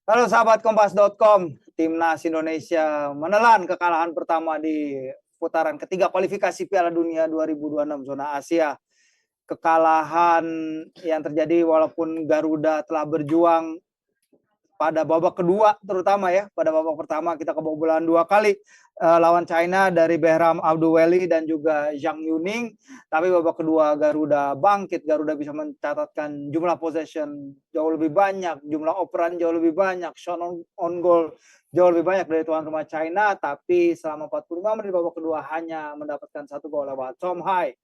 Halo sahabat Kompas.com, Timnas Indonesia menelan kekalahan pertama di putaran ketiga kualifikasi Piala Dunia 2026 zona Asia. Kekalahan yang terjadi walaupun Garuda telah berjuang pada babak kedua terutama ya. Pada babak pertama kita kebobolan 2 kali lawan China dari Behram Abdulweli dan juga Zhang Yuning. Tapi babak kedua Garuda bangkit, Garuda bisa mencatatkan jumlah possession jauh lebih banyak, jumlah operan jauh lebih banyak, shot on goal jauh lebih banyak dari tuan rumah China. Tapi selama 45 menit babak kedua hanya mendapatkan 1 gol lewat Tom Hai.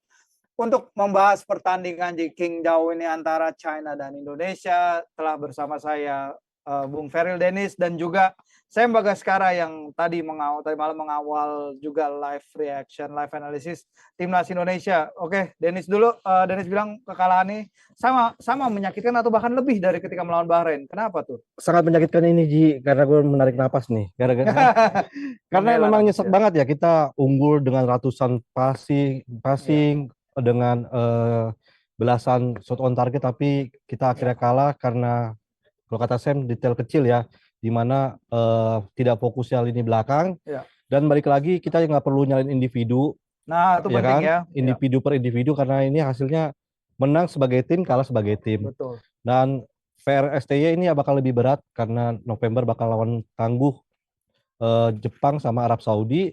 Untuk membahas pertandingan di Qingdao ini antara China dan Indonesia, telah bersama saya Bung Feril Dennis dan juga saya Bagaskara yang tadi malam mengawal juga live reaction, live analysis Timnas Indonesia. Oke, Dennis dulu. Dennis bilang kekalahan ini sama menyakitkan atau bahkan lebih dari ketika melawan Bahrain. Kenapa tuh? Sangat menyakitkan ini Ji, karena gue menarik napas nih gara-gara karena memang nyesek banget ya, kita unggul dengan ratusan passing dengan belasan shot on target, tapi kita akhirnya kalah karena kalau kata Sam detail kecil ya, di mana tidak fokusnya lini belakang. Dan balik lagi kita nggak perlu nyalin individu. Nah, itu ya penting kan? ya. Individu per individu, karena ini hasilnya menang sebagai tim, kalah sebagai tim. Betul. Dan VRSTY ini bakal lebih berat karena November bakal lawan tangguh Jepang sama Arab Saudi.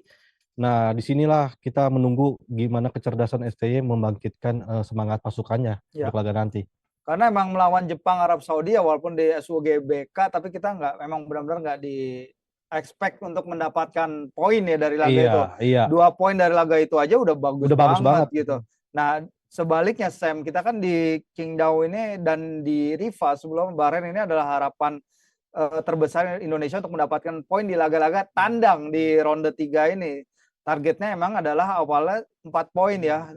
Nah, disinilah kita menunggu gimana kecerdasan STY membangkitkan semangat pasukannya untuk laga nanti. Karena emang melawan Jepang, Arab Saudi ya walaupun di SUGBK, tapi kita memang benar-benar nggak di expect untuk mendapatkan poin ya dari laga itu. Iya. 2 poin dari laga itu aja udah bagus banget gitu. Nah, sebaliknya Sam, kita kan di Qingdao ini dan di Riva sebelum Bahrain ini adalah harapan terbesar Indonesia untuk mendapatkan poin di laga-laga tandang di ronde 3 ini. Targetnya emang adalah awalnya 4 poin ya,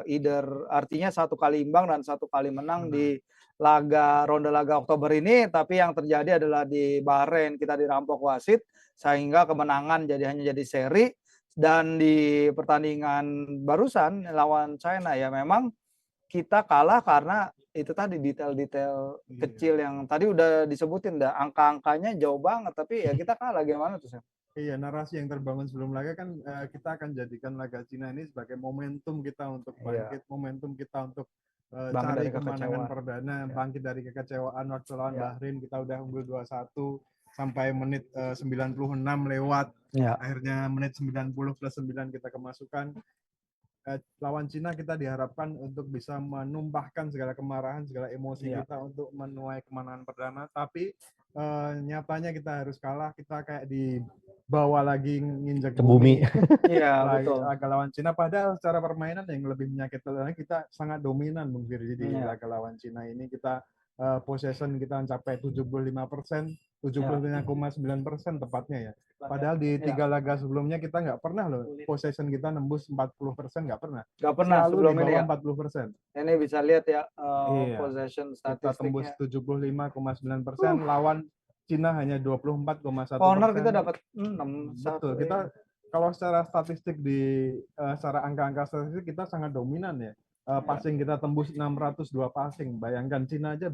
either artinya 1 kali imbang dan 1 kali menang di ronde laga Oktober ini. Tapi yang terjadi adalah di Bahrain kita dirampok wasit sehingga kemenangan hanya jadi seri. Dan di pertandingan barusan lawan China ya memang kita kalah karena itu tadi detail-detail kecil yang tadi udah disebutin, angka-angkanya jauh banget, tapi ya kita kalah. Gimana tuh Sam? Iya, narasi yang terbangun sebelum laga kan kita akan jadikan laga Cina ini sebagai momentum kita untuk bangkit, momentum kita untuk cari kemenangan perdana, bangkit dari kekecewaan waktu lawan Bahrain. Kita udah unggul 2-1 sampai menit 96 lewat, akhirnya menit 90 plus 9 kita kemasukan. Lawan Cina kita diharapkan untuk bisa menumpahkan segala kemarahan, segala emosi kita untuk menuai kemenangan perdana, tapi nyatanya kita harus kalah. Kita kayak dibawa lagi nginjek bumi. Betul. Laga lawan Cina, padahal secara permainan yang lebih menyakitkan lagi kita sangat dominan Bung Firji di laga lawan Cina ini. Kita possession kita mencapai 75%, 75,9% tepatnya ya. Padahal di 3 laga sebelumnya kita nggak pernah loh possession kita nembus 40%, nggak pernah. Nggak pernah selalu sebelum di bawah ini ya. 40%. Ini bisa lihat ya possession statistiknya. Kita tembus 75,9%, lawan Cina hanya 24,1%. Corner kita dapat 6. Betul. Kita kalau secara statistik secara angka-angka statistik kita sangat dominan ya. Passing kita tembus 602 passing. Bayangkan Cina aja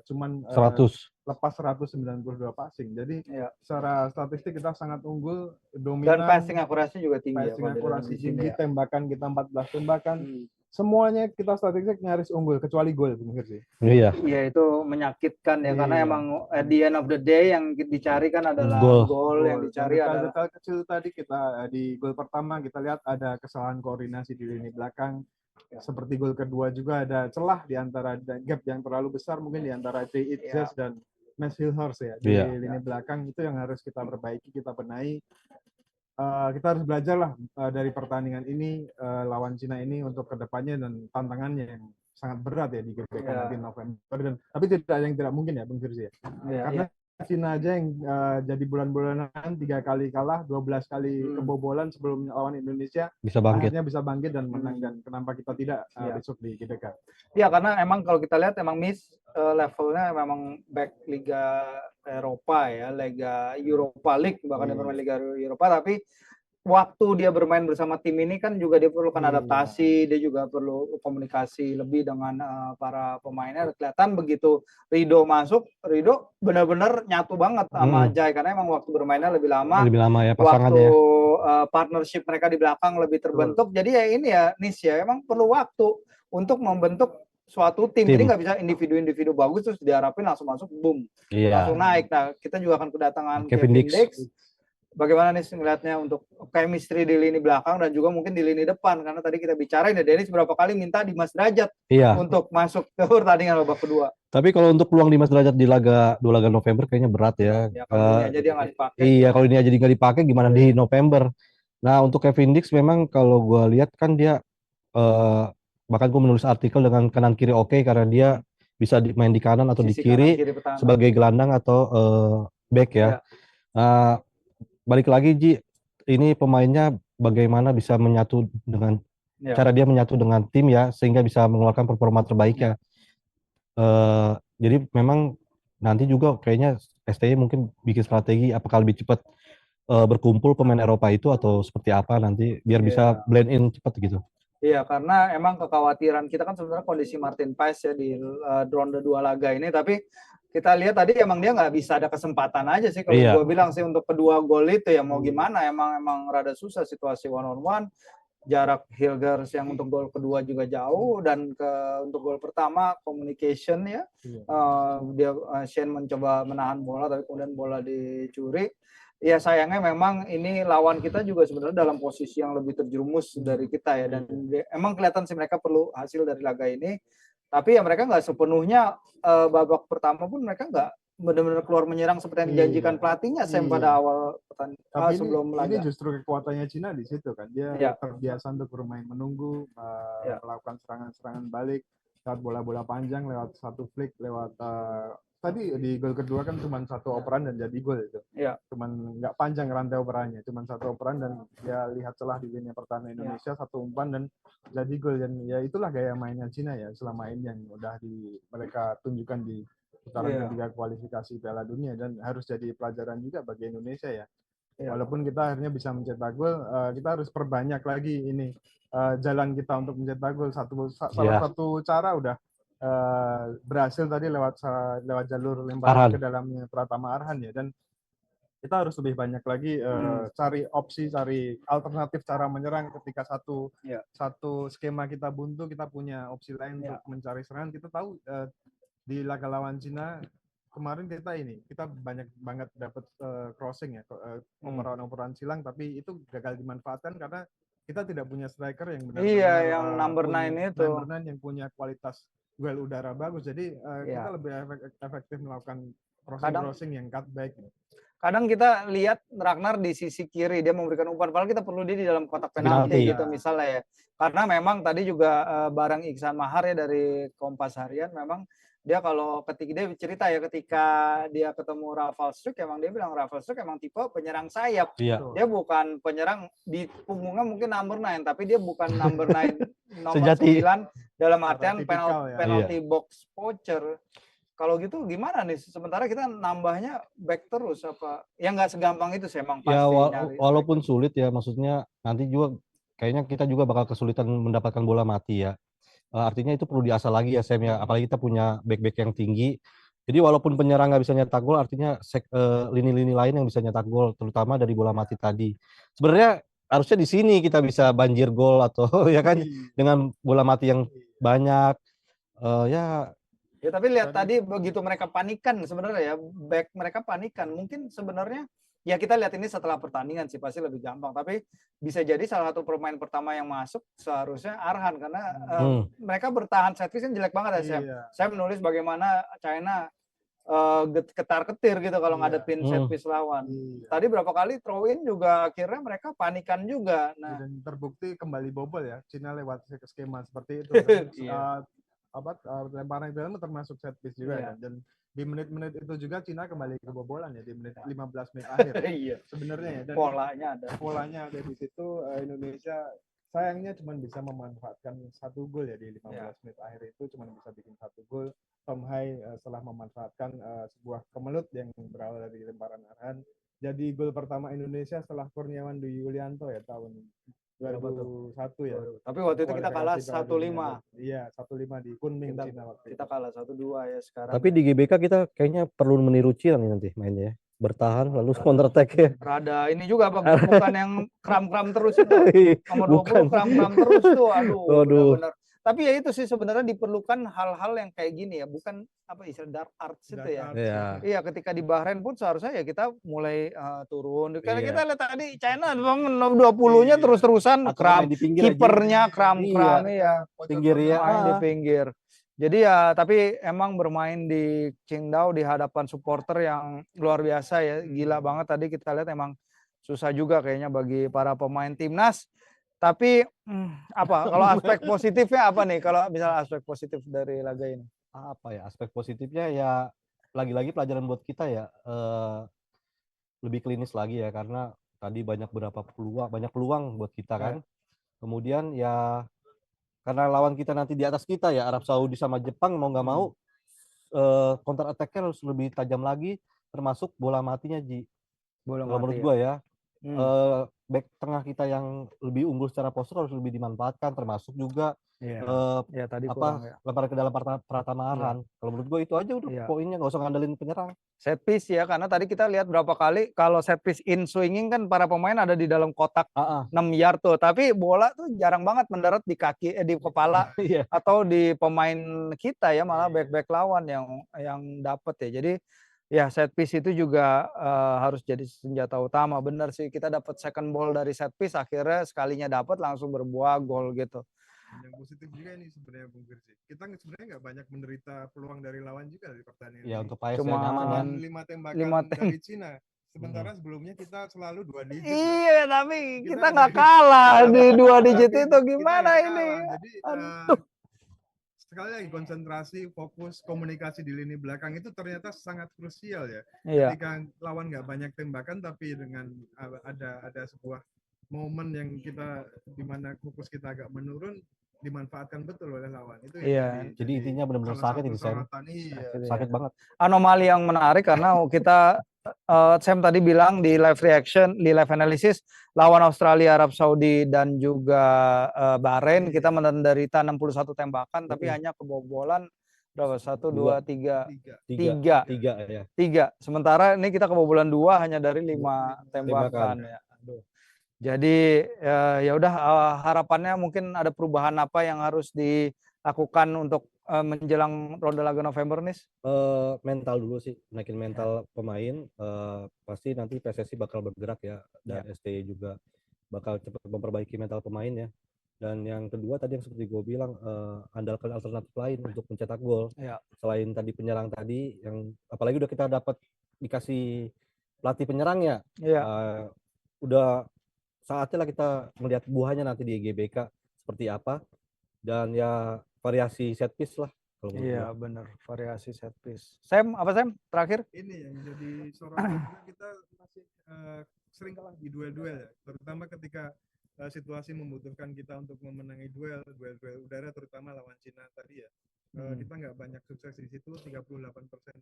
cuman 100. Lepas 192 passing. Jadi secara statistik kita sangat unggul, dominan. Dan passing akurasi juga tinggi. Passing akurasi tinggi, tembakan kita 14 tembakan. Semuanya kita statistik nyaris unggul kecuali gol, Bung Firji. Iya, itu menyakitkan ya, karena emang at the end of the day yang dicari kan adalah gol. Yang dicari adalah detail kecil tadi. Kita di gol pertama kita lihat ada kesalahan koordinasi di lini belakang. Seperti gol kedua juga ada celah di antara gap yang terlalu besar mungkin di antara Jay Itzes dan Max Hilhorst ya di lini belakang. Itu yang harus kita perbaiki, kita benahi. Kita harus belajar lah dari pertandingan ini lawan Cina ini untuk kedepannya, dan tantangannya yang sangat berat ya di GBK nanti November. Tapi tidak ada yang tidak mungkin ya Bung Firzi ya. Karena Cina aja yang jadi bulan-bulanan 3 kali kalah, 12 kali kebobolan sebelum lawan Indonesia, akhirnya bisa bangkit dan menang. Dan kenapa kita tidak besok di GBK? Ya karena emang kalau kita lihat emang levelnya memang back Liga Eropa ya, Liga Europa League, bahkan Liga Eropa, tapi waktu dia bermain bersama tim ini kan juga dia perlukan Iya. adaptasi, dia juga perlu komunikasi lebih dengan para pemainnya. Kelihatan begitu Rido masuk, Rido benar-benar nyatu banget sama Jai karena emang waktu bermainnya lebih lama, Lebih lama ya waktu pasangannya. partnership mereka di belakang lebih terbentuk. Jadi ya ini ya Nis ya, emang perlu waktu untuk membentuk suatu tim. Jadi nggak bisa individu-individu bagus terus diharapin langsung masuk, boom, langsung Iya. naik. Nah, kita juga akan kedatangan Kevin Kevin Dix. Dix. Bagaimana nih ngelihatnya untuk chemistry di lini belakang dan juga mungkin di lini depan, karena tadi kita bicarain ya Dennis berapa kali minta Dimas Derajat Iya. untuk masuk ke pertandingan babak kedua. Tapi kalau untuk peluang Dimas Derajat di dua laga November kayaknya berat ya. Ya kalau ini aja dia nggak dipakai. Iya, kalau ini aja nggak dipakai gimana di November. Nah, untuk Kevin Dix memang kalau gua lihat kan dia bahkan gue menulis artikel dengan kanan kiri oke karena dia bisa main di kanan atau di Sisi kanan, kiri kiri pertahanan. sebagai gelandang atau back ya. Ya. Nah, balik lagi Ji, ini pemainnya bagaimana bisa menyatu dengan cara dia menyatu dengan tim ya sehingga bisa mengeluarkan performa terbaiknya. Jadi memang nanti juga kayaknya STY mungkin bikin strategi apakah lebih cepat berkumpul pemain Eropa itu atau seperti apa nanti biar bisa blend in cepat gitu. Iya, karena emang kekhawatiran kita kan sebenarnya kondisi Martin Paes ya di ronde 2 laga ini, tapi kita lihat tadi emang dia nggak bisa ada kesempatan aja sih kalau gue bilang sih untuk kedua gol itu ya mau gimana, emang rada susah situasi one on one, jarak Hilgers yang untuk gol kedua juga jauh dan untuk gol pertama communication ya, dia Shane mencoba menahan bola tapi kemudian bola dicuri. Ya sayangnya memang ini lawan kita juga sebenarnya dalam posisi yang lebih terjerumus dari kita ya, dan emang kelihatan sih mereka perlu hasil dari laga ini, tapi ya mereka nggak sepenuhnya babak pertama pun mereka nggak benar-benar keluar menyerang seperti yang dijanjikan pelatihnya Sam pada awal tapi sebelum laga. Ini justru kekuatannya Cina di situ kan, dia terbiasa untuk bermain menunggu, melakukan serangan-serangan balik lewat bola-bola panjang, lewat satu flick, lewat tadi di gol kedua kan cuma satu operan dan jadi gol itu. Cuman nggak panjang rantai operannya, cuma satu operan dan dia lihat celah di lini pertahanan Indonesia, satu umpan dan jadi gol. Dan ya itulah gaya mainnya Cina ya selama ini yang udah mereka tunjukkan di putaran ketiga kualifikasi Piala Dunia dan harus jadi pelajaran juga bagi Indonesia ya. Walaupun kita akhirnya bisa mencetak gol, kita harus perbanyak lagi ini jalan kita untuk mencetak gol. Salah satu cara udah berhasil tadi lewat jalur lemparan ke dalamnya Pratama Arhan ya, dan kita harus lebih banyak lagi cari opsi, cari alternatif cara menyerang ketika satu skema kita buntu, kita punya opsi lain untuk mencari serangan. Kita tahu di laga lawan Cina kemarin kita banyak banget dapat crossing ya, operan-operan silang, tapi itu gagal dimanfaatkan karena kita tidak punya striker yang benar-benar yang number 9 itu. Number 9 yang punya kualitas duel udara bagus. Jadi kita lebih efektif melakukan crossing yang cutback. Kadang kita lihat Ragnar di sisi kiri dia memberikan umpan, padahal kita perlu dia di dalam kotak penalti gitu misalnya ya. Karena memang tadi juga bareng Iksan Mahar ya dari Kompas Harian, memang dia kalau ketika dia cerita ya ketika dia ketemu Rafael Struijk, emang dia bilang Rafael Struijk emang tipe penyerang sayap. Dia bukan penyerang di punggungnya mungkin number 9, tapi dia bukan number 9 nomor 9 dalam artian penalty box poacher. Kalau gitu gimana nih? Sementara kita nambahnya back terus apa? Ya nggak segampang itu sih emang pasti. Ya walaupun sulit ya, maksudnya nanti juga kayaknya kita juga bakal kesulitan mendapatkan bola mati ya. Artinya itu perlu diasah lagi ya Sam ya. Apalagi kita punya back-back yang tinggi. Jadi walaupun penyerang nggak bisa nyetak gol, artinya lini-lini lain yang bisa nyetak gol, terutama dari bola mati tadi. Sebenarnya harusnya di sini kita bisa banjir gol atau ya kan dengan bola mati yang banyak. Ya tapi lihat tadi begitu mereka panikan sebenarnya ya, back mereka panikan. Mungkin sebenarnya ya kita lihat ini setelah pertandingan sih pasti lebih gampang. Tapi bisa jadi salah satu pemain pertama yang masuk seharusnya Arhan karena mereka bertahan set piece kan jelek banget ya Sam. Saya menulis bagaimana China ketar-ketir gitu kalau ngadepin set piece lawan. Tadi berapa kali throw in juga akhirnya mereka panikan juga. Nah, dan terbukti kembali bobol ya Cina lewat skema seperti itu. Lemparan ke dalam termasuk set piece juga ya. Dan di menit-menit itu juga Cina kembali kebobolan ya di menit 15 menit akhir. Sebenarnya ya. Dan polanya ada di situ. Indonesia sayangnya cuma bisa memanfaatkan satu gol ya di 15 menit akhir itu, cuma bisa bikin satu gol. Tom Hai setelah memanfaatkan sebuah kemelut yang berawal dari lemparan Arhan jadi gol pertama Indonesia setelah Kurniawan Dwi Yulianto ya tahun Berapa tuh? 2001 ya. Tapi waktu itu kita kalah Kualifikasi Piala Dunia. 1-5. Iya, 1-5 di Kunming Kita, Cina waktu kita itu. kalah 1-2 ya sekarang. Tapi ya. di GBK kita kayaknya perlu meniru Cina nih nanti mainnya ya. Bertahan lalu counter attack ya. Rada ini juga apa bukan yang kram-kram terus itu. Nomor 20 Bukan. kram-kram terus tuh. Aduh, Waduh. benar-benar. Tapi ya itu sih sebenarnya diperlukan hal-hal yang kayak gini ya, bukan apa istilah dark arts itu ya. Iya. Iya, ketika di Bahrain pun seharusnya ya kita mulai turun. Karena Iya. kita lihat tadi China bangun 20-nya terus-terusan Atau kram, main di pinggir aja. kipernya kram-kram ya. Pinggir ya. Main di pinggir. Jadi ya tapi emang bermain di Qingdao di hadapan supporter yang luar biasa ya, gila banget tadi kita lihat emang susah juga kayaknya bagi para pemain timnas. Tapi apa kalau aspek positifnya apa nih kalau misalnya aspek positif dari laga ini? Apa ya aspek positifnya ya lagi-lagi pelajaran buat kita ya lebih klinis lagi ya karena tadi banyak peluang buat kita kan. Kemudian ya karena lawan kita nanti di atas kita ya Arab Saudi sama Jepang mau nggak mau counter attack-nya harus lebih tajam lagi termasuk bola matinya Ji. Bola Kalau menurut mati ya. gua ya back tengah kita yang lebih unggul secara postur harus lebih dimanfaatkan termasuk juga Ya tadi kurang ya. lempar ke dalam pertamaan. Kalau menurut gue itu aja udah poinnya, nggak usah ngandelin penyerang. Set piece ya, karena tadi kita lihat berapa kali kalau set piece in swinging kan para pemain ada di dalam kotak 6 yard tuh, tapi bola tuh jarang banget mendarat di kaki di kepala atau di pemain kita ya, malah back lawan yang dapet ya. Jadi ya set piece itu juga harus jadi senjata utama. Bener sih, kita dapat second ball dari set piece, akhirnya sekalinya dapat langsung berbuah gol gitu. Yang positif juga nih sebenarnya Bung Firzi. Kita sebenarnya nggak banyak menderita peluang dari lawan juga dari pertandingan ya, ini. untuk PSS Cuma nyaman ya. 5 tembakan dari Cina. Sementara sebelumnya kita selalu 2 digit. Iya, tapi kita nggak kalah di 2 digit itu gimana ini? Jadi sekali lagi konsentrasi, fokus, komunikasi di lini belakang itu ternyata sangat krusial ya. Ketika lawan nggak banyak tembakan tapi dengan ada sebuah momen yang kita di mana fokus kita agak menurun dimanfaatkan betul oleh lawan itu ya. Jadi intinya benar-benar sakit ini sakit banget. Anomali yang menarik karena kita Sam tadi bilang di live reaction, di live analysis lawan Australia, Arab Saudi dan juga Bahrain kita menderita 61 tembakan tapi hanya kebobolan berapa? 1 2 3 3. Sementara ini kita kebobolan 2 hanya dari 5 tembakan ya. Aduh. Jadi ya udah harapannya mungkin ada perubahan apa yang harus dilakukan untuk menjelang ronde laga November nih? Mental dulu sih, naikin mental pemain. Pasti nanti PSSI bakal bergerak ya dan STY juga bakal cepat memperbaiki mental pemain ya. Dan yang kedua tadi yang seperti gue bilang andalkan alternatif lain untuk mencetak gol. Selain tadi penyerang tadi yang apalagi udah kita dapat dikasih pelatih penyerang ya. Udah saatnya lah kita melihat buahnya nanti di GBK seperti apa dan ya variasi set piece lah. Iya benar, variasi set piece. Sam, apa Sam? Terakhir? Ini yang jadi sorotan juga kita masih sering kalah di duel-duel ya, terutama ketika situasi membutuhkan kita untuk memenangi duel udara terutama lawan Cina tadi ya. Kita nggak banyak sukses di situ, 38%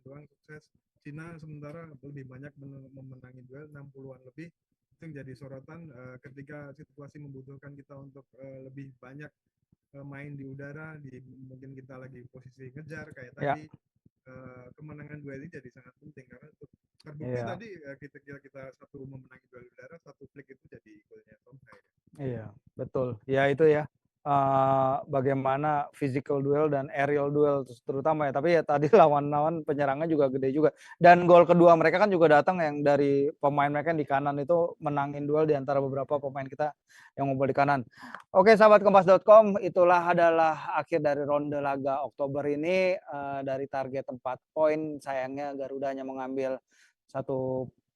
doang sukses. Cina sementara lebih banyak memenangi duel, 60-an lebih. Itu yang jadi sorotan ketika situasi membutuhkan kita untuk lebih banyak main di udara, mungkin kita lagi posisi ngejar kayak tadi, kemenangan duel ini jadi sangat penting karena terbukti tadi kita satu memenangi duel udara, satu flick itu jadi golnya Tom Hai. Iya betul, ya itu ya. Bagaimana physical duel dan aerial duel terutama ya, tapi ya tadi lawan penyerangnya juga gede juga, dan gol kedua mereka kan juga datang yang dari pemain mereka yang di kanan itu menangin duel di antara beberapa pemain kita yang ngumpul di kanan. Oke sahabat kompas.com, itulah adalah akhir dari ronde laga Oktober ini. Dari target 4 poin sayangnya Garuda hanya mengambil 1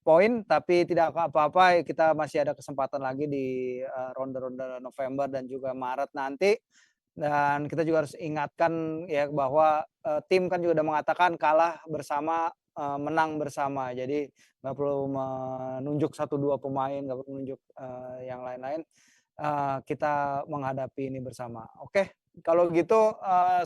poin, tapi tidak apa-apa, kita masih ada kesempatan lagi di ronde-ronde November dan juga Maret nanti. Dan kita juga harus ingatkan ya bahwa tim kan juga udah mengatakan kalah bersama, menang bersama. Jadi nggak perlu menunjuk 1-2 pemain, nggak perlu menunjuk yang lain-lain. Kita menghadapi ini bersama. Oke, kalau gitu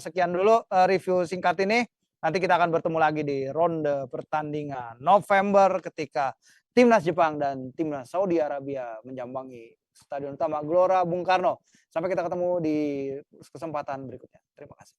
sekian dulu review singkat ini. Nanti kita akan bertemu lagi di ronde pertandingan November ketika timnas Jepang dan timnas Saudi Arabia menjambangi Stadion Utama Gelora Bung Karno. Sampai kita ketemu di kesempatan berikutnya. Terima kasih.